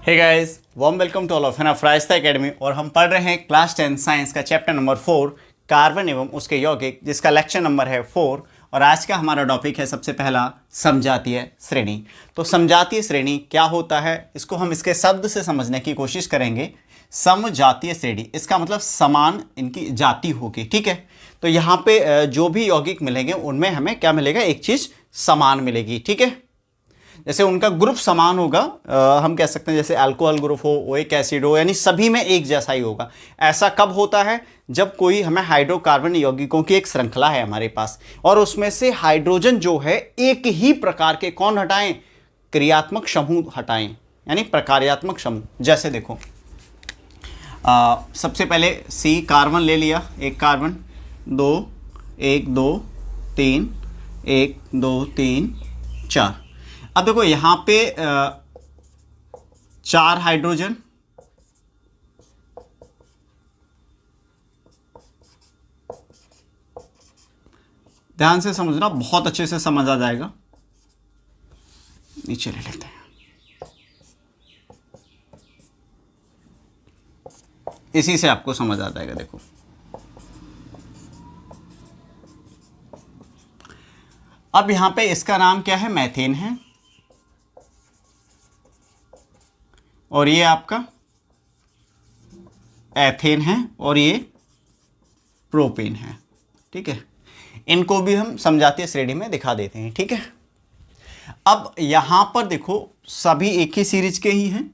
Hey guys, warm welcome to all of फ्राइस्ता academy. और हम पढ़ रहे हैं क्लास 10 साइंस का चैप्टर नंबर 4 कार्बन एवं उसके यौगिक, जिसका लेक्चर नंबर है 4। और आज का हमारा टॉपिक है सबसे पहला समजातीय श्रेणी। तो समजातीय श्रेणी क्या होता है, इसको हम इसके शब्द से समझने की कोशिश करेंगे। समजातीय श्रेणी, इसका मतलब समान इनकी जाति होगी। ठीक है, तो यहाँ पे जो भी यौगिक मिलेंगे उनमें हमें क्या मिलेगा, एक चीज़ समान मिलेगी। ठीक है, जैसे उनका ग्रुप समान होगा, हम कह सकते हैं जैसे अल्कोहल ग्रुप हो, ओइक एसिड हो, यानी सभी में एक जैसा ही होगा। ऐसा कब होता है, जब कोई हमें हाइड्रोकार्बन यौगिकों की एक श्रृंखला है हमारे पास, और उसमें से हाइड्रोजन जो है एक ही प्रकार के कौन हटाएं, क्रियात्मक समूह हटाएं, यानी प्रकार्यात्मक समूह। जैसे देखो, सबसे पहले सी कार्बन ले लिया, एक कार्बन, दो, एक दो तीन, एक दो तीन चार। अब देखो यहां पे 4 हाइड्रोजन, ध्यान से समझना, बहुत अच्छे से समझ आ जाएगा। नीचे ले लेते हैं, इसी से आपको समझ आ जाएगा। देखो अब यहां पे इसका नाम क्या है, मैथेन है, और ये आपका एथेन है, और ये प्रोपेन है। ठीक है, इनको भी हम समजातीय श्रेणी में दिखा देते हैं। ठीक है, अब यहां पर देखो सभी एक ही सीरीज के ही हैं।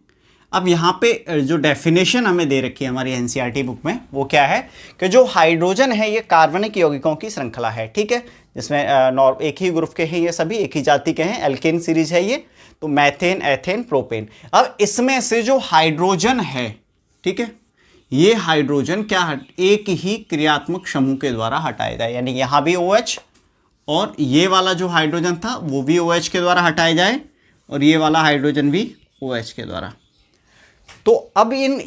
अब यहाँ पे जो डेफिनेशन हमें दे रखी है हमारी एनसीईआरटी बुक में, वो क्या है कि जो हाइड्रोजन है ये कार्बनिक यौगिकों की श्रृंखला है। ठीक है, जिसमें एक ही ग्रुप के हैं, ये सभी एक ही जाति के हैं, एल्केन सीरीज है ये। तो मैथेन, एथेन, प्रोपेन। अब इसमें से जो हाइड्रोजन है, ठीक है, ये हाइड्रोजन क्या एक ही क्रियात्मक समूह के द्वारा हटाया जाए, यानी यहाँ भी OH, और ये वाला जो हाइड्रोजन था वो भी OH के द्वारा हटाया जाए, और ये वाला हाइड्रोजन भी OH के द्वारा। तो अब इन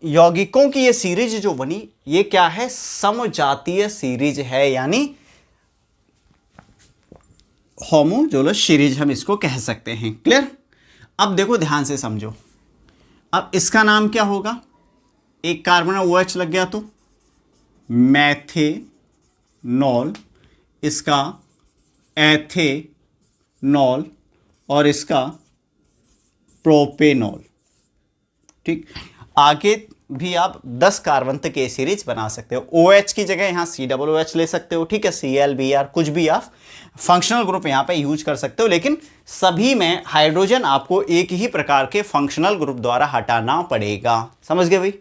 यौगिकों की ये सीरीज जो बनी, ये क्या है, समजातीय सीरीज है, यानी होमोजोलस सीरीज हम इसको कह सकते हैं। क्लियर? अब देखो ध्यान से समझो, अब इसका नाम क्या होगा, एक कार्बन OH लग गया तो मैथेनॉल, इसका एथेनॉल, और इसका प्रोपेनॉल। ठीक, आगे भी आप 10 कार्बन तक ये सीरीज बना सकते हो। OH की जगह यहाँ COOH ले सकते हो। ठीक है, Cl, Br, कुछ भी आप फंक्शनल ग्रुप यहाँ पे यूज कर सकते हो, लेकिन सभी में हाइड्रोजन आपको एक ही प्रकार के फंक्शनल ग्रुप द्वारा हटाना पड़ेगा। समझ गए भाई?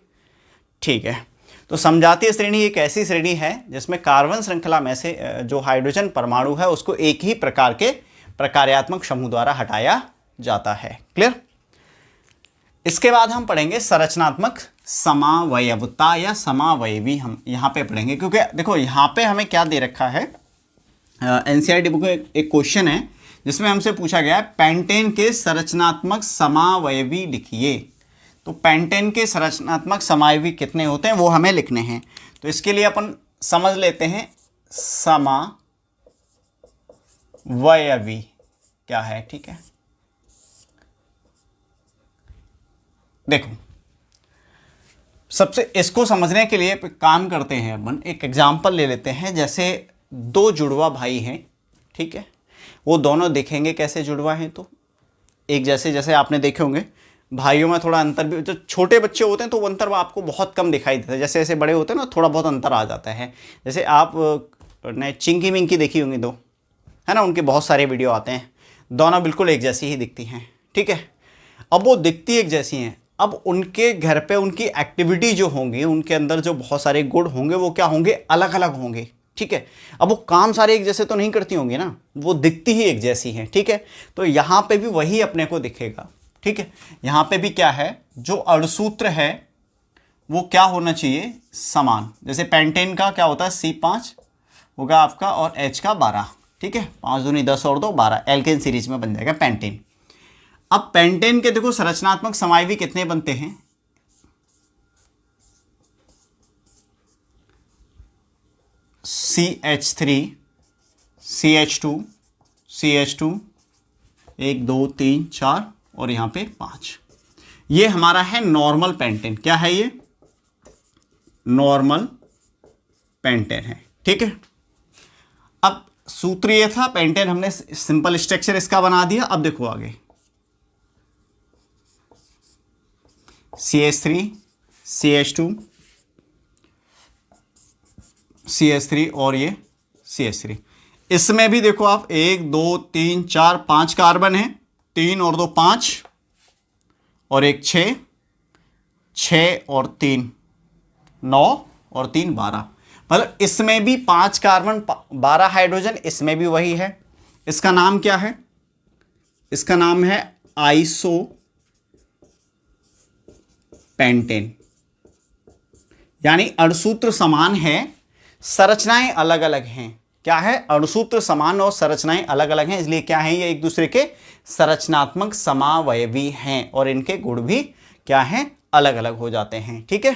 ठीक है, तो समजातीय श्रेणी एक ऐसी श्रेणी है जिसमें कार्बन श्रृंखला में से जो हाइड्रोजन परमाणु है उसको एक ही प्रकार के प्रकार्यात्मक समूह द्वारा हटाया जाता है। क्लियर? इसके बाद हम पढ़ेंगे संरचनात्मक समावयवता या समावयवी, हम यहाँ पे पढ़ेंगे, क्योंकि देखो यहाँ पे हमें क्या दे रखा है, एनसीईआरटी बुक में एक क्वेश्चन है जिसमें हमसे पूछा गया है पेंटेन के संरचनात्मक समावयवी लिखिए। तो पेंटेन के संरचनात्मक समावयवी कितने होते हैं वो हमें लिखने हैं। तो इसके लिए अपन समझ लेते हैं समावयवी क्या है। ठीक है, देखो सबसे इसको समझने के लिए काम करते हैं, अपन एक एग्जांपल ले लेते हैं। जैसे 2 जुड़वा भाई हैं, ठीक है, वो दोनों दिखेंगे कैसे जुड़वा हैं, तो एक जैसे, जैसे आपने देखे होंगे भाइयों में थोड़ा अंतर भी, जो छोटे बच्चे होते हैं तो वो अंतर आपको बहुत कम दिखाई देता है, जैसे जैसे बड़े होते हैं ना थोड़ा बहुत अंतर आ जाता है। जैसे आप ने चिंकी मिंकी देखी होंगी दो, है ना, उनके बहुत सारे वीडियो आते हैं, दोनों बिल्कुल एक जैसी ही दिखती हैं। ठीक है, अब वो दिखती एक जैसी हैं, अब उनके घर पे उनकी एक्टिविटी जो होंगी, उनके अंदर जो बहुत सारे गुण होंगे वो क्या होंगे, अलग अलग होंगे। ठीक है, अब वो काम सारे एक जैसे तो नहीं करती होंगी ना, वो दिखती ही एक जैसी हैं। ठीक है, तो यहाँ पे भी वही अपने को दिखेगा। ठीक है, यहाँ पे भी क्या है, जो अणुसूत्र है वो क्या होना चाहिए, समान। जैसे पेंटेन का क्या होता है, C5 होगा आपका और H का 12। ठीक है, 5 दूनी 10 और 2 12, एल्केन सीरीज में बन जाएगा पेंटेन। अब पेंटेन के देखो संरचनात्मक समावयवी कितने बनते हैं, CH3, CH2, CH2, 1 2 3 4 और यहाँ पे 5। ये हमारा है नॉर्मल पेंटेन। क्या है ये? नॉर्मल पेंटेन है, ठीक है। अब सूत्र ये था, पेंटेन हमने सिंपल स्ट्रक्चर इसका बना दिया। अब देखो आगे, CH3 CH2 CH3 और ये CH3। इसमें भी देखो आप 1 2 3 4 5 कार्बन है, 3 और 2 5 और 1 6, 6 और 3 9 और 3 12। मतलब इसमें भी 5 कार्बन 12 हाइड्रोजन, इसमें भी वही है। इसका नाम क्या है? इसका नाम है आइसो पेंटेन, यानी अणुसूत्र समान है, संरचनाएं अलग अलग हैं। क्या है? अणुसूत्र समान और संरचनाएं अलग अलग हैं, इसलिए क्या है, ये एक दूसरे के संरचनात्मक समावयवी हैं और इनके गुण भी क्या हैं, अलग अलग हो जाते हैं, ठीक है।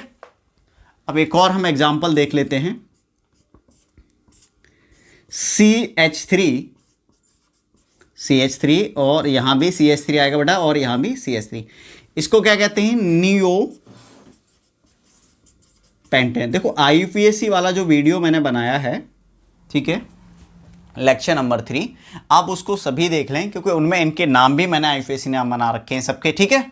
अब एक और हम एग्जांपल देख लेते हैं। CH3 और यहां भी CH3 आएगा बेटा, और यहां भी CH3। इसको क्या कहते हैं? Neo pentane. देखो IUPAC वाला जो वीडियो मैंने बनाया है, ठीक है, लेक्चर नंबर 3, आप उसको सभी देख लें, क्योंकि उनमें इनके नाम भी मैंने IUPAC नाम बना रखे हैं सबके, ठीक है।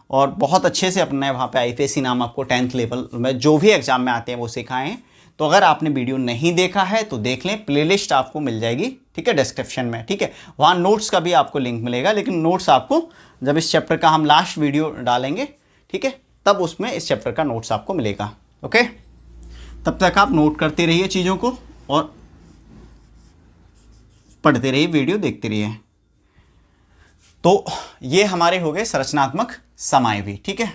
और बहुत अच्छे से अपने वहाँ पे IUPAC नाम आपको 10th लेवल में जो भी एग्जाम में आते हैं वो सिखाए हैं। तो अगर आपने वीडियो नहीं देखा है तो देख लें, प्लेलिस्ट आपको मिल जाएगी, ठीक है, डिस्क्रिप्शन में, ठीक है। वहाँ नोट्स का भी आपको लिंक मिलेगा, लेकिन नोट्स आपको जब इस चैप्टर का हम लास्ट वीडियो डालेंगे, ठीक है, तब उसमें इस चैप्टर का नोट्स आपको मिलेगा। ओके, तब तक आप नोट करते रहिए चीज़ों को और पढ़ते रहिए, वीडियो देखते रहिए। तो ये हमारे हो गए संरचनात्मक समायवी, ठीक है।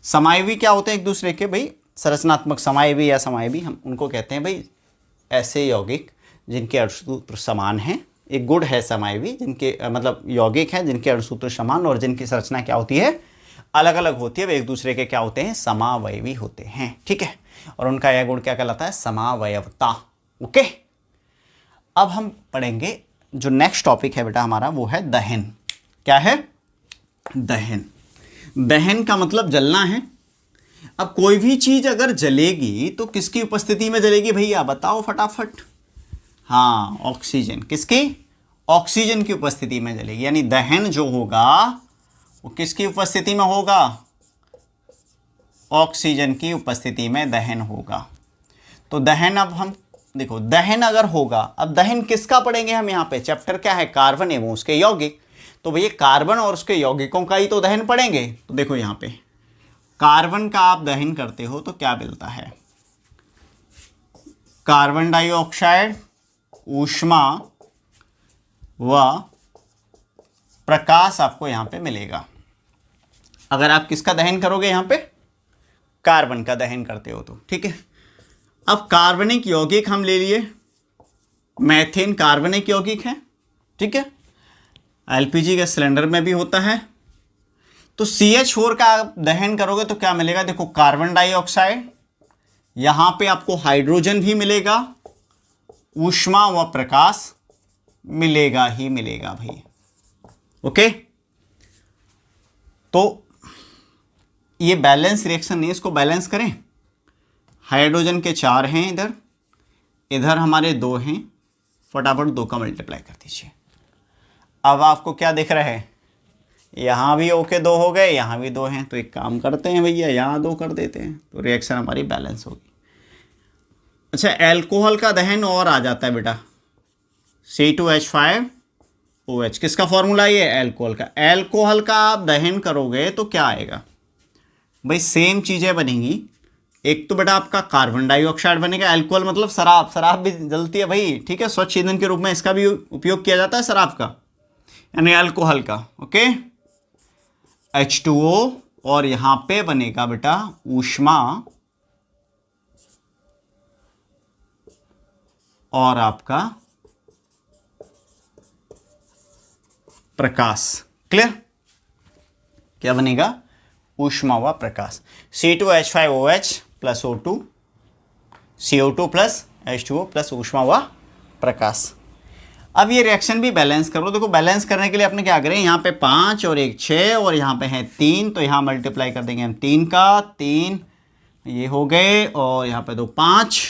समायवी क्या होते हैं एक दूसरे के? भाई संरचनात्मक समायवी या समायवी, हम उनको कहते हैं भाई ऐसे यौगिक जिनके अणुसूत्र समान हैं। एक गुण है समायवी, जिनके मतलब यौगिक हैं जिनके अणुसूत्र समान और जिनकी संरचना क्या होती है, अलग अलग होती है। वे एक दूसरे के क्या होते हैं, समावयवी होते हैं, ठीक है। और उनका यह गुण क्या कहलाता है, समावयवता। ओके, अब हम पढ़ेंगे जो नेक्स्ट टॉपिक है बेटा हमारा, वो है दहन। क्या है? दहन। दहन का मतलब जलना है। अब कोई भी चीज अगर जलेगी तो किसकी उपस्थिति में जलेगी भैया, बताओ फटाफट। हाँ, ऑक्सीजन। किसकी? ऑक्सीजन की उपस्थिति में जलेगी। यानी दहन जो होगा वो किसकी उपस्थिति में होगा, ऑक्सीजन की उपस्थिति में दहन होगा। तो दहन, अब हम देखो दहन अगर होगा, अब दहन किसका पढ़ेंगे हम यहाँ पे, चैप्टर क्या है, कार्बन एवं उसके यौगिक। तो भैया कार्बन और उसके यौगिकों का ही तो दहन पढ़ेंगे। तो देखो यहाँ पे कार्बन का आप दहन करते हो तो क्या मिलता है, कार्बन डाइऑक्साइड, ऊष्मा व प्रकाश आपको यहाँ पे मिलेगा। अगर आप किसका दहन करोगे, यहाँ पे कार्बन का दहन करते हो तो, ठीक है। अब कार्बनिक यौगिक हम ले लिए, मैथेन कार्बनिक यौगिक है, ठीक है। LPG के सिलेंडर में भी होता है। तो CH4 का आप दहन करोगे तो क्या मिलेगा, देखो कार्बन डाइऑक्साइड, यहां पे आपको हाइड्रोजन भी मिलेगा, ऊष्मा व प्रकाश मिलेगा ही मिलेगा भाई। ओके, तो ये बैलेंस रिएक्शन नहीं, इसको बैलेंस करें। हाइड्रोजन के 4 हैं इधर, इधर हमारे 2 हैं, फटाफट 2 का मल्टीप्लाई कर दीजिए। अब आपको क्या दिख रहा है, यहाँ भी ओके 2 हो गए, यहाँ भी 2 हैं। तो एक काम करते हैं भैया, यहाँ 2 कर देते हैं, तो रिएक्शन हमारी बैलेंस होगी। अच्छा, एल्कोहल का दहन और आ जाता है बेटा, C2H5OH। किसका फॉर्मूला ये, एल्कोहल का। एल्कोहल का आप दहन करोगे तो क्या आएगा भाई, सेम चीज़ें बनेंगी। एक तो बेटा आपका कार्बन डाइऑक्साइड बनेगा, अल्कोहल मतलब शराब, शराब भी जलती है भाई, ठीक है। स्वच्छ ईंधन के रूप में इसका भी उपयोग किया जाता है शराब का, यानी अल्कोहल का। ओके, H2O, और यहां पे बनेगा बेटा ऊष्मा और आपका प्रकाश। क्लियर? क्या बनेगा, ऊष्मा व प्रकाश। C2H5OH plus O2, CO2 plus H2O plus ऊष्मा व प्रकाश। अब ये रिएक्शन भी बैलेंस करो। देखो बैलेंस करने के लिए अपने क्या करें, यहाँ पे 5 और एक 6 और यहाँ पे है 3, तो यहाँ मल्टीप्लाई कर देंगे हम 3 का 3, ये हो गए, और यहाँ पे 2 5।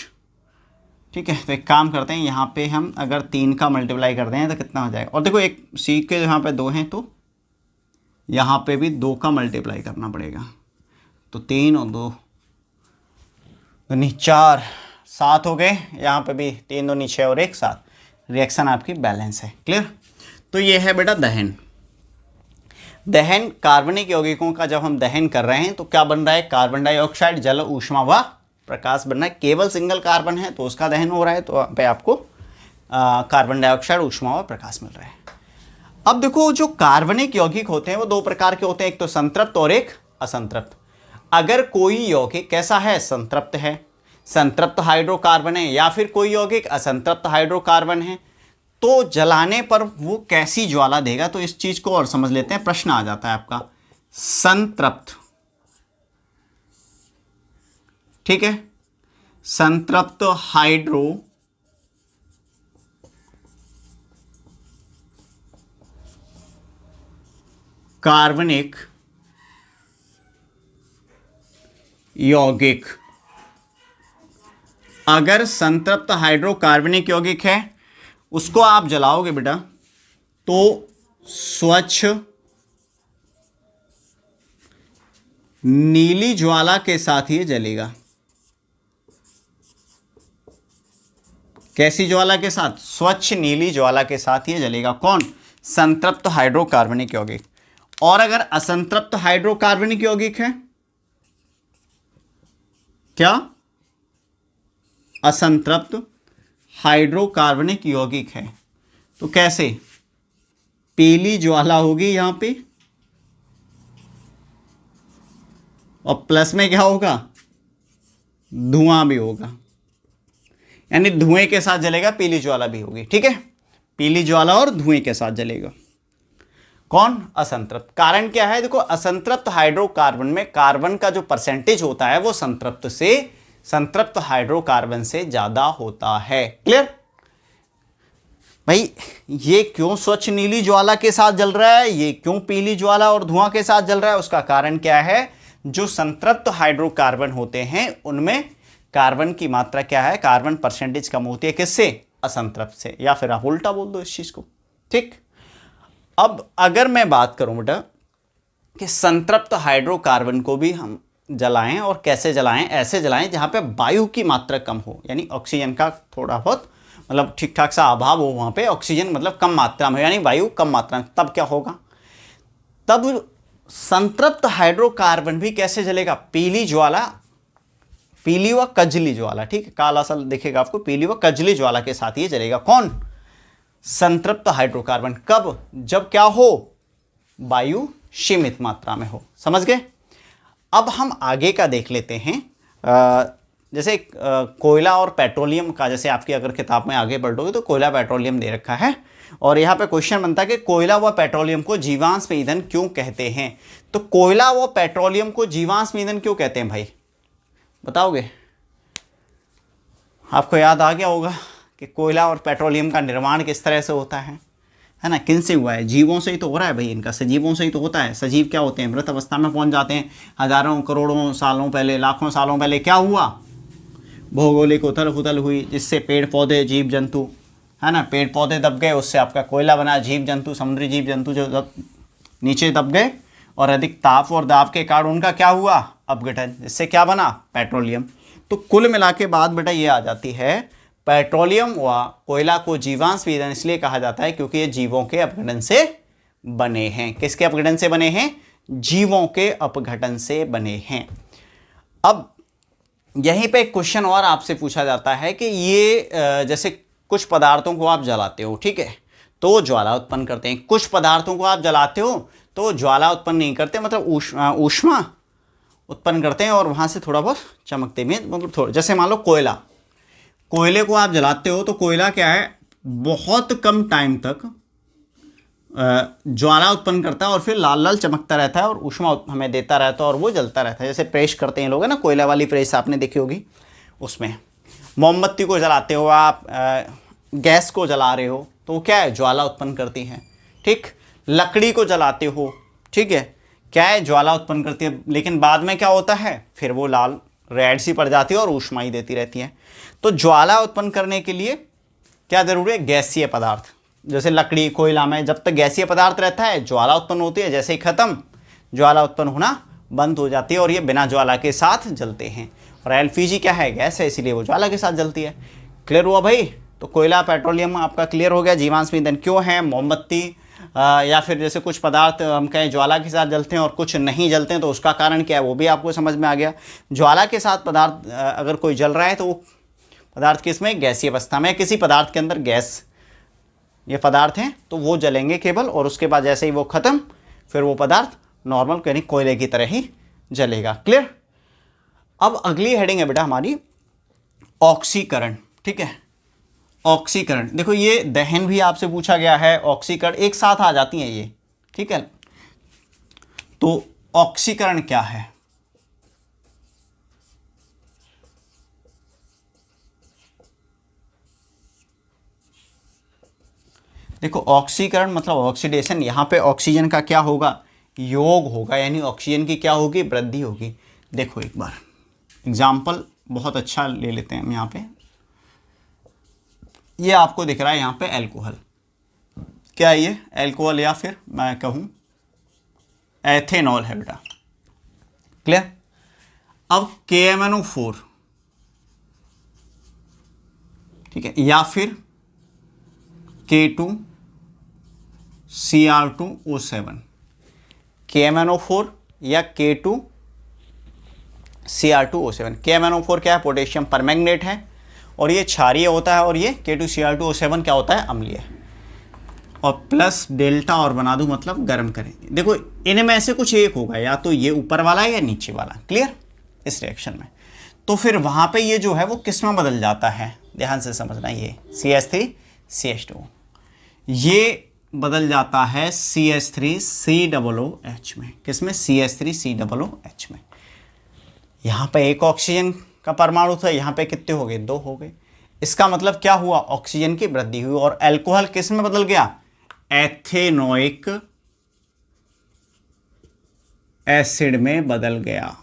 ठीक है, तो एक काम करते हैं, यहाँ पे हम अगर 3 का मल्टीप्लाई कर दें तो कितना हो जाएगा। और देखो एक सी के यहाँ पे 2 हैं तो यहाँ पे भी 2 का मल्टीप्लाई करना पड़ेगा, तो 3 और 2 दूनी 4, 7 हो गए। यहाँ पे भी 3 दूनी 6 और 1 7। रिएक्शन आपकी बैलेंस है। क्लियर। तो ये है बेटा दहन। दहन कार्बनिक यौगिकों का जब हम दहन कर रहे हैं तो क्या बन रहा है, कार्बन डाइऑक्साइड, जल, ऊष्मा व प्रकाश बन रहा है। केवल सिंगल कार्बन है तो उसका दहन हो रहा है, तो यहाँ पे आपको कार्बन डाइऑक्साइड, ऊष्मा व प्रकाश मिल रहा है। अब देखो जो कार्बनिक यौगिक होते हैं वो 2 प्रकार के होते हैं, एक तो संतृप्त और एक असंतृप्त। अगर कोई यौगिक कैसा है, संतृप्त है, संतृप्त हाइड्रोकार्बन है, या फिर कोई यौगिक असंतृप्त हाइड्रोकार्बन है, तो जलाने पर वो कैसी ज्वाला देगा, तो इस चीज को और समझ लेते हैं। प्रश्न आ जाता है आपका संतृप्त, ठीक है, संतृप्त हाइड्रो कार्बनिक यौगिक। अगर संतृप्त हाइड्रोकार्बनिक यौगिक है उसको आप जलाओगे बेटा तो स्वच्छ नीली ज्वाला के साथ ये जलेगा। कैसी ज्वाला के साथ, स्वच्छ नीली ज्वाला के साथ ये जलेगा। कौन, संतृप्त हाइड्रोकार्बनिक यौगिक। और अगर असंतृप्त हाइड्रोकार्बनिक यौगिक है, क्या, असंतृप्त हाइड्रोकार्बनिक यौगिक है, तो कैसे, पीली ज्वाला होगी यहां पे, और प्लस में क्या होगा, धुआं भी होगा, यानी धुएं के साथ जलेगा, पीली ज्वाला भी होगी। ठीक है, पीली ज्वाला और धुएं के साथ जलेगा। कौन, असंतृप्त। कारण क्या है, देखो असंतृप्त हाइड्रोकार्बन में कार्बन का जो परसेंटेज होता है वो संतृप्त हाइड्रोकार्बन से ज्यादा होता है। क्लियर भाई। ये क्यों स्वच्छ नीली ज्वाला के साथ जल रहा है, ये क्यों पीली ज्वाला और धुआं के साथ जल रहा है, उसका कारण क्या है, जो संतृप्त हाइड्रोकार्बन होते हैं उनमें कार्बन की मात्रा क्या है, कार्बन परसेंटेज कम होती है, किससे, असंतृप्त से। या फिर आप उल्टा बोल दो इस चीज को। ठीक। अब अगर मैं बात करूं बेटा कि संतृप्त हाइड्रोकार्बन को भी हम जलाएं, और कैसे जलाएं, ऐसे जलाएं जहां पे वायु की मात्रा कम हो, यानी ऑक्सीजन का थोड़ा बहुत मतलब ठीक ठाक सा अभाव हो, वहां पे ऑक्सीजन मतलब कम मात्रा में, यानी वायु कम मात्रा में। तब क्या होगा, तब संतृप्त हाइड्रोकार्बन भी कैसे जलेगा, पीली ज्वाला, पीली व कजली ज्वाला। ठीक है, काला सा दिखेगा आपको, पीली व कजली ज्वाला के साथ ये जलेगा। कौन, संतृप्त हाइड्रोकार्बन। कब, जब क्या हो, वायु सीमित मात्रा में हो। समझ गए। अब हम आगे का देख लेते हैं। जैसे कोयला और पेट्रोलियम का, जैसे आपकी अगर किताब में आगे बढ़ोगे तो कोयला पेट्रोलियम दे रखा है, और यहाँ पे क्वेश्चन बनता है कि कोयला व पेट्रोलियम को जीवाश्म ईंधन क्यों कहते हैं। तो कोयला व पेट्रोलियम को जीवाश्म ईंधन क्यों कहते हैं भाई, बताओगे। आपको याद आ गया होगा कि कोयला और पेट्रोलियम का निर्माण किस तरह से होता है ना, किन से हुआ है, जीवों से ही तो हो रहा है भाई, इनका सजीवों से ही तो होता है। सजीव क्या होते हैं, मृत अवस्था में पहुंच जाते हैं। हजारों करोड़ों सालों पहले, लाखों सालों पहले क्या हुआ, भौगोलिक उथल पुथल हुई, जिससे पेड़ पौधे, जीव जंतु, है ना, पेड़ पौधे दब गए, उससे आपका कोयला बना, जीव जंतु, समुद्री जीव जंतु जो नीचे दब गए, और अधिक ताप और दाब के कारण उनका क्या हुआ, अपघटन, जिससे क्या बना, पेट्रोलियम। तो कुल मिला के बात बेटा ये आ जाती है, पेट्रोलियम व कोयला को जीवाश्म ईंधन इसलिए कहा जाता है क्योंकि ये जीवों के अपघटन से बने हैं। किसके अपघटन से बने हैं, जीवों के अपघटन से बने हैं। अब यहीं पे एक क्वेश्चन और आपसे पूछा जाता है कि ये जैसे कुछ पदार्थों को आप जलाते हो, ठीक है, तो ज्वाला उत्पन्न करते हैं। कुछ पदार्थों को आप जलाते हो तो ज्वाला उत्पन्न नहीं करते, मतलब ऊष्मा उत्पन्न करते हैं, और वहाँ से थोड़ा बहुत चमकते भी, मतलब थोड़ा, जैसे मान लो कोयला, कोयले को आप जलाते हो तो कोयला क्या है, बहुत कम टाइम तक ज्वाला उत्पन्न करता है और फिर लाल लाल चमकता रहता है और ऊष्मा हमें देता रहता है और वो जलता रहता है। जैसे प्रेस करते हैं लोग, है ना, कोयला वाली प्रेस आपने देखी होगी, उसमें मोमबत्ती को जलाते हो आप, गैस को जला रहे हो तो वो क्या है, ज्वाला उत्पन्न करती है। ठीक, लकड़ी को जलाते हो, ठीक है, क्या है, ज्वाला उत्पन्न करती है, लेकिन बाद में क्या होता है, फिर वो लाल रेड सी पड़ जाती है और ऊष्माई देती रहती है। तो ज्वाला उत्पन्न करने के लिए क्या जरूरी है, गैसीय पदार्थ। जैसे लकड़ी, कोयला में जब तक गैसीय पदार्थ रहता है ज्वाला उत्पन्न होती है, जैसे ही खत्म ज्वाला उत्पन्न होना बंद हो जाती है और ये बिना ज्वाला के साथ जलते हैं। और एलपीजी क्या है, गैस है, इसीलिए वो ज्वाला के साथ जलती है। क्लियर हुआ भाई? तो कोयला, पेट्रोलियम आपका क्लियर हो गया। जीवाश्म ईंधन क्यों है, मोमबत्ती या फिर जैसे कुछ पदार्थ हम कहें ज्वाला के साथ जलते हैं और कुछ नहीं जलते हैं, तो उसका कारण क्या है वो भी आपको समझ में आ गया। ज्वाला के साथ पदार्थ अगर कोई जल रहा है तो वो पदार्थ किसमें, गैसीय अवस्था में, किसी पदार्थ के अंदर गैस ये पदार्थ हैं तो वो जलेंगे केवल, और उसके बाद जैसे ही वो खत्म फिर वो पदार्थ नॉर्मल यानी कोयले की तरह ही जलेगा। क्लियर? अब अगली हेडिंग है बेटा हमारी ऑक्सीकरण। ठीक है, ऑक्सीकरण। देखो ये दहन भी आपसे पूछा गया है, ऑक्सीकरण एक साथ आ जाती हैं ये। ठीक है, तो ऑक्सीकरण क्या है? देखो ऑक्सीकरण मतलब ऑक्सीडेशन। यहां पे ऑक्सीजन का क्या होगा, योग होगा, यानी ऑक्सीजन की क्या होगी, वृद्धि होगी। देखो एक बार एग्जाम्पल बहुत अच्छा ले लेते हैं हम। यहाँ पे ये आपको दिख रहा है यहाँ पे एल्कोहल, क्या है ये, एल्कोहल या फिर मैं कहूँ एथेनॉल है बेटा। क्लियर? अब KMnO4, ठीक है, या फिर K2Cr2O7, KMnO4 या K2Cr2O7। KMnO4 क्या है, पोटेशियम परमैंगनेट है और ये क्षारीय होता है, और ये K2Cr2O7 क्या होता है, अम्लीय। और प्लस डेल्टा और बना दूं मतलब गर्म करेंगे। देखो इनमें से कुछ एक होगा, या तो ये ऊपर वाला या नीचे वाला। क्लियर? इस रिएक्शन में तो फिर वहां पे ये जो है वो किस में बदल जाता है, ध्यान से समझना। ये CH3CH2 ये बदल जाता है CH3COOH में। किसमें, CH3COOH में। यहाँ पे एक ऑक्सीजन का परमाणु था, यहाँ पे कितने हो गए, 2 हो गए। इसका मतलब क्या हुआ, ऑक्सीजन की वृद्धि हुई। और अल्कोहल किस में बदल गया, एथेनोइक एसिड में बदल गया,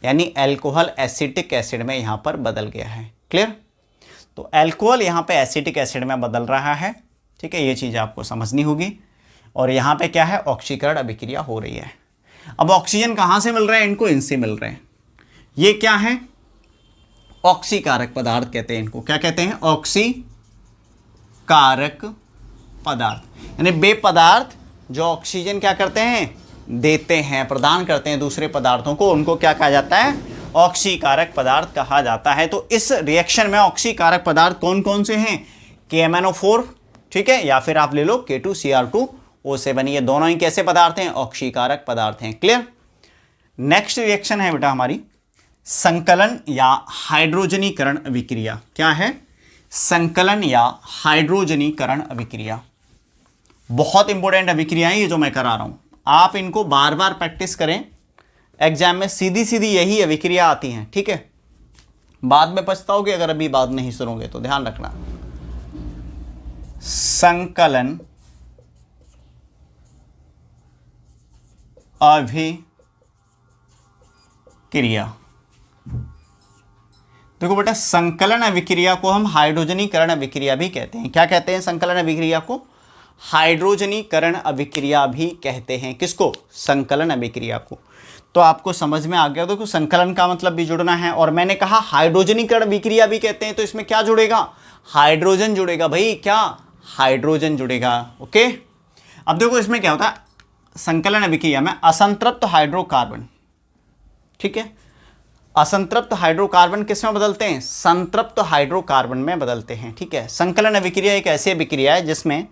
यानी अल्कोहल एसिटिक एसिड में यहां पर बदल गया है। क्लियर? तो अल्कोहल यहां पे एसिटिक एसिड में बदल रहा है। ठीक है, ये चीज आपको समझनी होगी। और यहां पे क्या है, ऑक्सीकरण अभिक्रिया हो रही है। अब ऑक्सीजन कहां से मिल रहा है, इनको इनसे मिल रहे हैं। ये क्या है, ऑक्सीकारक पदार्थ कहते हैं इनको। क्या कहते हैं, ऑक्सीकारक पदार्थ, यानी वे पदार्थ जो ऑक्सीजन क्या करते हैं, देते हैं, प्रदान करते हैं दूसरे पदार्थों को, उनको क्या कहा जाता है, ऑक्सीकारक पदार्थ कहा जाता है। तो इस रिएक्शन में ऑक्सीकारक पदार्थ कौन कौन से हैं, KMnO4, ठीक है, या फिर आप ले लो K2Cr2O7। ये दोनों ही कैसे पदार्थ हैं, ऑक्सीकारक पदार्थ हैं। क्लियर? नेक्स्ट रिएक्शन है बेटा हमारी संकलन या हाइड्रोजनीकरण अभिक्रिया। क्या है, संकलन या हाइड्रोजनीकरण अभिक्रिया। बहुत इंपॉर्टेंट अभिक्रिया है ये जो मैं करा रहा हूं, आप इनको बार बार प्रैक्टिस करें। एग्जाम में सीधी सीधी यही अभिक्रिया आती हैं। ठीक है, बाद में पछताओगे अगर अभी बात नहीं सुनोगे, तो ध्यान रखना। संकलन अभिक्रिया। देखो बेटा, संकलन अभिक्रिया को हम हाइड्रोजनीकरण अभिक्रिया भी कहते हैं। क्या कहते हैं, संकलन अभिक्रिया को हाइड्रोजनीकरण अभिक्रिया भी कहते हैं। किसको, संकलन अभिक्रिया को। तो आपको समझ में आ गया। देखो संकलन का मतलब भी जुड़ना है, और मैंने कहा हाइड्रोजनीकरण अभिक्रिया भी कहते हैं, तो इसमें क्या जुड़ेगा, हाइड्रोजन जुड़ेगा भाई। क्या, हाइड्रोजन जुड़ेगा। ओके, अब देखो इसमें क्या होता है, संकलन अभिक्रिया में असंतृप्त हाइड्रोकार्बन, ठीक है, असंतृप्त हाइड्रोकार्बन किस में बदलते हैं, संतृप्त हाइड्रोकार्बन में बदलते हैं। ठीक है, संकलन अभिक्रिया एक ऐसी अभिक्रिया है जिसमें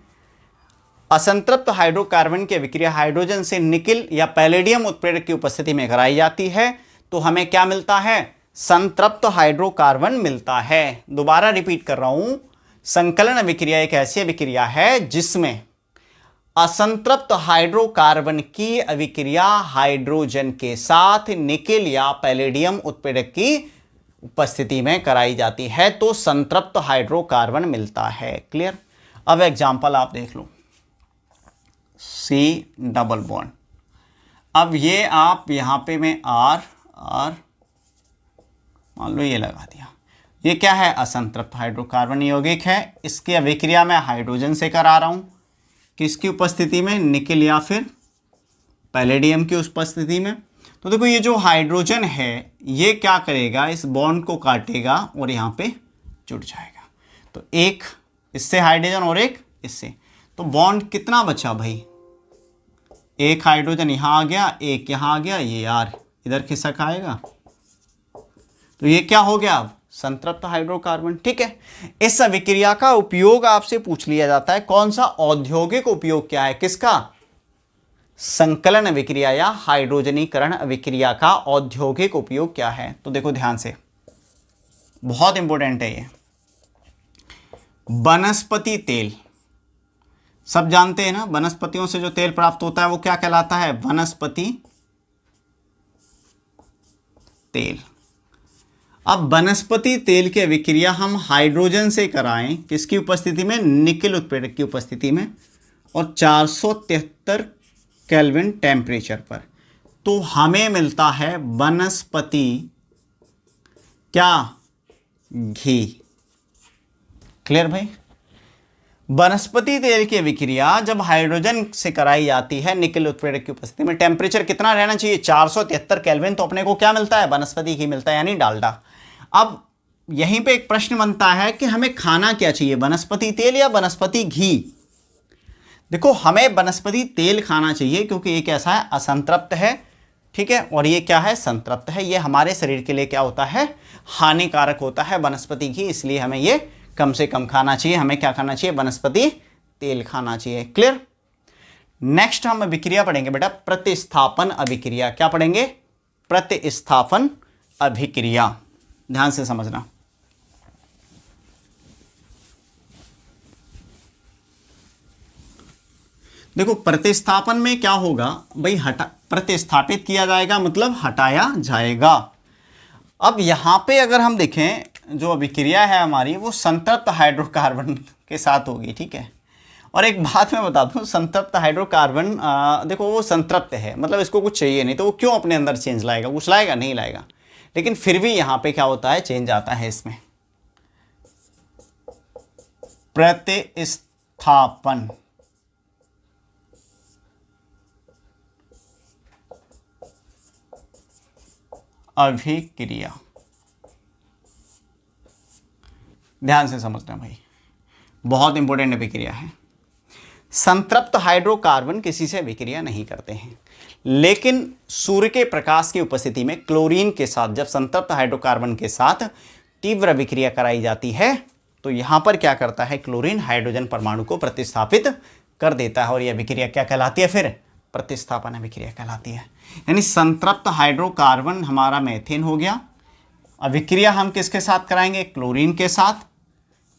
असंतृप्त हाइड्रोकार्बन की अभिक्रिया हाइड्रोजन से निकिल या पैलेडियम उत्प्रेरक की उपस्थिति में कराई जाती है, तो हमें क्या मिलता है, संतृप्त हाइड्रोकार्बन मिलता है। दोबारा रिपीट कर रहा हूं, संकलन अभिक्रिया एक ऐसी अभिक्रिया है जिसमें असंतृप्त हाइड्रोकार्बन की अभिक्रिया हाइड्रोजन के साथ निकेल या पैलेडियम उत्प्रेरक की उपस्थिति में कराई जाती है तो संतृप्त हाइड्रोकार्बन मिलता है। क्लियर। अब एग्जाम्पल आप देख लो, C डबल बॉन्ड। अब ये आप यहाँ पे मैं R मान लो ये लगा दिया, ये क्या है, असंतृप्त हाइड्रोकार्बन यौगिक है। इसकी अभिक्रिया मैं हाइड्रोजन से करा रहा हूँ, किसकी उपस्थिति में, निकेल या फिर पैलेडियम की उपस्थिति में। तो देखो ये जो हाइड्रोजन है ये क्या करेगा, इस बॉन्ड को काटेगा और यहाँ पे जुड़ जाएगा। तो एक इससे हाइड्रोजन और एक इससे, तो बॉन्ड कितना बचा भाई, एक हाइड्रोजन यहाँ आ गया, एक यहाँ आ गया, ये यार इधर खिसक आएगा, तो ये क्या हो गया अब, संतृप्त हाइड्रोकार्बन। ठीक है। इस अभिक्रिया का उपयोग आपसे पूछ लिया जाता है, कौन सा औद्योगिक उपयोग क्या है, किसका, संकलन अभिक्रिया या हाइड्रोजनीकरण अभिक्रिया का औद्योगिक उपयोग क्या है। तो देखो ध्यान से, बहुत इंपॉर्टेंट है ये। वनस्पति तेल, सब जानते हैं ना, वनस्पतियों से जो तेल प्राप्त होता है वो क्या कहलाता है, वनस्पति तेल। अब वनस्पति तेल की अभिक्रिया हम हाइड्रोजन से कराएं, किसकी उपस्थिति में, निकेल उत्प्रेरक की उपस्थिति में, और 473 केल्विन टेम्परेचर पर, तो हमें मिलता है वनस्पति क्या, घी। क्लियर भाई। वनस्पति तेल की अभिक्रिया जब हाइड्रोजन से कराई जाती है निकेल उत्प्रेरक की उपस्थिति में, टेम्परेचर कितना रहना चाहिए, 473 केल्विन, तो अपने को क्या मिलता है, वनस्पति घी मिलता है, यानी डालडा। अब यहीं पे एक प्रश्न बनता है कि हमें खाना क्या चाहिए, वनस्पति तेल या वनस्पति घी। देखो हमें वनस्पति तेल खाना चाहिए क्योंकि ये कैसा है, असंतृप्त है। ठीक है। और ये क्या है, संतृप्त है। ये हमारे शरीर के लिए क्या होता है, हानिकारक होता है वनस्पति घी, इसलिए हमें ये कम से कम खाना चाहिए। हमें क्या खाना चाहिए, वनस्पति तेल खाना चाहिए। क्लियर। नेक्स्ट हम अभिक्रिया पढ़ेंगे बेटा, प्रतिस्थापन अभिक्रिया। क्या पढ़ेंगे, प्रतिस्थापन अभिक्रिया। ध्यान से समझना। देखो प्रतिस्थापन में क्या होगा भाई, प्रतिस्थापित किया जाएगा मतलब हटाया जाएगा। अब यहां पे अगर हम देखें जो अभिक्रिया है हमारी वो संतृप्त हाइड्रोकार्बन के साथ होगी। ठीक है। और एक बात मैं बता दूं, संतृप्त हाइड्रोकार्बन देखो वो संतृप्त है, मतलब इसको कुछ चाहिए नहीं, तो वो क्यों अपने अंदर चेंज लाएगा, कुछ लाएगा नहीं लाएगा, लेकिन फिर भी यहां पे क्या होता है, चेंज आता है इसमें। प्रतिस्थापन अभिक्रिया, ध्यान से समझना भाई, बहुत इंपॉर्टेंट अभिक्रिया है। संतृप्त हाइड्रोकार्बन किसी से अभिक्रिया नहीं करते हैं, लेकिन सूर्य के प्रकाश की उपस्थिति में क्लोरीन के साथ जब संतृप्त हाइड्रोकार्बन के साथ तीव्र अभिक्रिया कराई जाती है तो यहां पर क्या करता है, क्लोरीन हाइड्रोजन परमाणु को प्रतिस्थापित कर देता है, और यह अभिक्रिया क्या कहलाती है, फिर प्रतिस्थापन अभिक्रिया कहलाती है। यानी संतृप्त हाइड्रोकार्बन हमारा मेथेन हो गया, अभिक्रिया हम किसके साथ कराएंगे, क्लोरीन के साथ।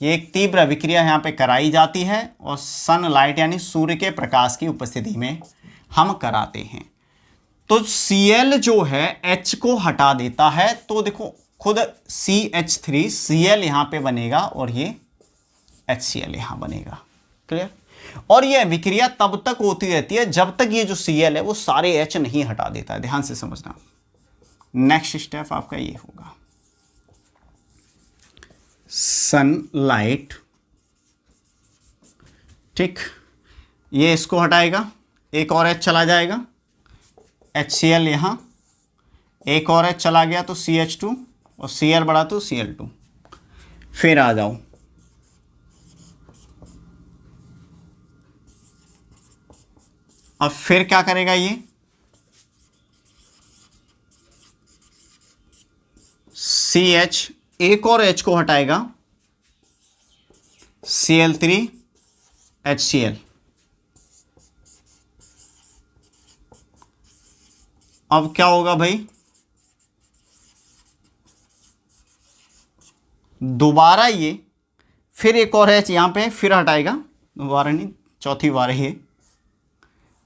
ये एक तीव्र अभिक्रिया यहाँ पे कराई जाती है और सनलाइट यानी सूर्य के प्रकाश की उपस्थिति में हम कराते हैं। तो Cl जो है H को हटा देता है, तो देखो खुद CH3 Cl यहाँ पे बनेगा और ये HCl यहाँ बनेगा। क्लियर। और ये अभिक्रिया तब तक होती रहती है जब तक ये जो Cl है वो सारे H नहीं हटा देता है। ध्यान से समझना। नेक्स्ट स्टेप आपका ये होगा, सनलाइट। ठीक, ये इसको हटाएगा, एक और H चला जाएगा, HCl यहाँ, एक और H चला गया तो CH2 और Cl बढ़ा तो Cl2। फिर आ जाओ, अब फिर क्या करेगा ये, CH एक और H को हटाएगा, Cl3 HCl। अब क्या होगा भाई, दोबारा ये फिर एक और H यहां पे फिर हटाएगा, दोबारा नहीं चौथी बार है ये।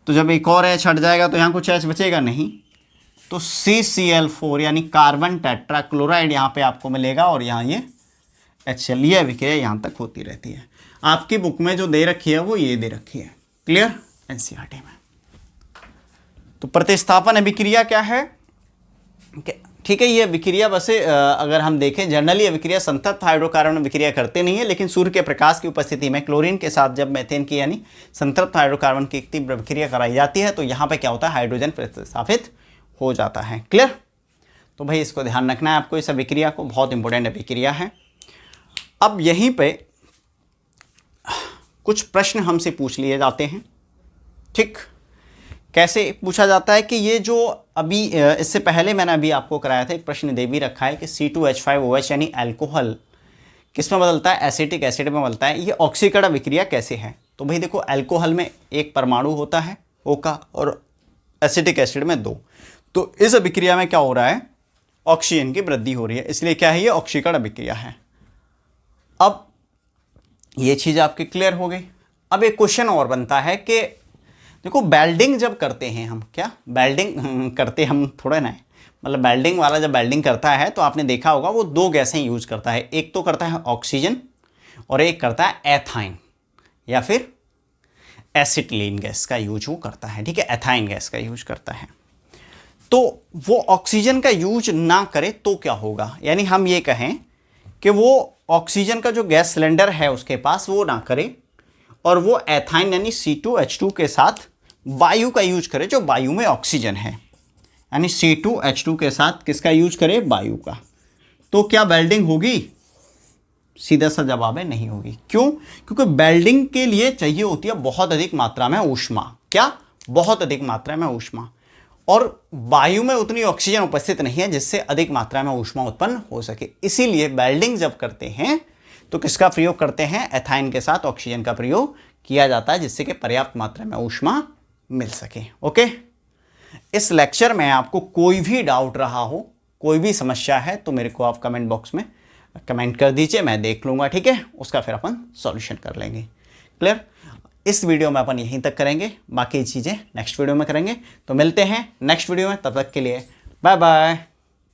तो जब एक और H हट जाएगा तो यहां कुछ H बचेगा नहीं, तो CCl4 यानी कार्बन टेट्राक्लोराइड यहाँ पे आपको मिलेगा और यहाँ ये HCl, ये अभिक्रिया यहाँ तक होती रहती है। आपकी बुक में जो दे रखी है वो ये दे रखी है, क्लियर, NCERT में। तो प्रतिस्थापन अभिक्रिया क्या है, ठीक है, ये अभिक्रिया वैसे अगर हम देखें जनरली अभिक्रिया संतृप्त हाइड्रोकार्बन अभिक्रिया करते नहीं है, लेकिन सूर्य के प्रकाश की उपस्थिति में क्लोरीन के साथ जब मेथेन की यानी संतृप्त हाइड्रोकार्बन की तीव्र अभिक्रिया कराई जाती है तो यहाँ पे क्या होता है, हाइड्रोजन प्रतिस्थापित हो जाता है, क्लियर। तो भाई इसको ध्यान रखना है आपको, इस अभिक्रिया को, बहुत इंपॉर्टेंट अभिक्रिया है। अब यहीं पे कुछ प्रश्न हमसे पूछ लिए जाते हैं, ठीक, कैसे पूछा जाता है कि ये जो अभी इससे पहले मैंने अभी आपको कराया था, एक प्रश्न दे भी रखा है कि C2H5OH यानी अल्कोहल किस में बदलता है, एसिटिक एसिड में बदलता है, ये ऑक्सीकरण अभिक्रिया कैसे है। तो भाई देखो, अल्कोहल में एक परमाणु होता है O का और एसिटिक एसिड में 2, तो इस अभिक्रिया में क्या हो रहा है, ऑक्सीजन की वृद्धि हो रही है, इसलिए क्या है, ये ऑक्सीकरण अभिक्रिया है। अब ये चीज़ आपकी क्लियर हो गई। अब एक क्वेश्चन और बनता है कि देखो वेल्डिंग जब करते हैं हम, क्या वेल्डिंग करते हम थोड़ा ना है, मतलब वेल्डिंग वाला जब वेल्डिंग करता है तो आपने देखा होगा वो 2 गैसें यूज करता है, एक तो करता है ऑक्सीजन और एक करता है एथाइन या फिर एसिटिलीन गैस का यूज वो करता है, ठीक है, एथाइन गैस का यूज करता है। तो वो ऑक्सीजन का यूज ना करे तो क्या होगा, यानी हम ये कहें कि वो ऑक्सीजन का जो गैस सिलेंडर है उसके पास वो ना करे और वो एथाइन यानी C2H2 के साथ वायु का यूज करे, जो वायु में ऑक्सीजन है, यानी C2H2 के साथ किसका यूज करे, वायु का। तो क्या वेल्डिंग होगी, सीधा सा जवाब है नहीं होगी। क्यों, क्योंकि वेल्डिंग के लिए चाहिए होती है बहुत अधिक मात्रा में ऊष्मा, क्या, बहुत अधिक मात्रा में ऊष्मा, और वायु में उतनी ऑक्सीजन उपस्थित नहीं है जिससे अधिक मात्रा में ऊष्मा उत्पन्न हो सके। इसीलिए वेल्डिंग जब करते हैं तो किसका प्रयोग करते हैं, एथाइन के साथ ऑक्सीजन का प्रयोग किया जाता है, जिससे कि पर्याप्त मात्रा में ऊष्मा मिल सके। ओके, इस लेक्चर में आपको कोई भी डाउट रहा हो, कोई भी समस्या है तो मेरे को आप कमेंट बॉक्स में कमेंट कर दीजिए, मैं देख लूँगा, ठीक है, उसका फिर अपन सॉल्यूशन कर लेंगे, क्लियर। इस वीडियो में अपन यहीं तक करेंगे, बाकी चीज़ें नेक्स्ट वीडियो में करेंगे। तो मिलते हैं नेक्स्ट वीडियो में, तब तक के लिए बाय बाय।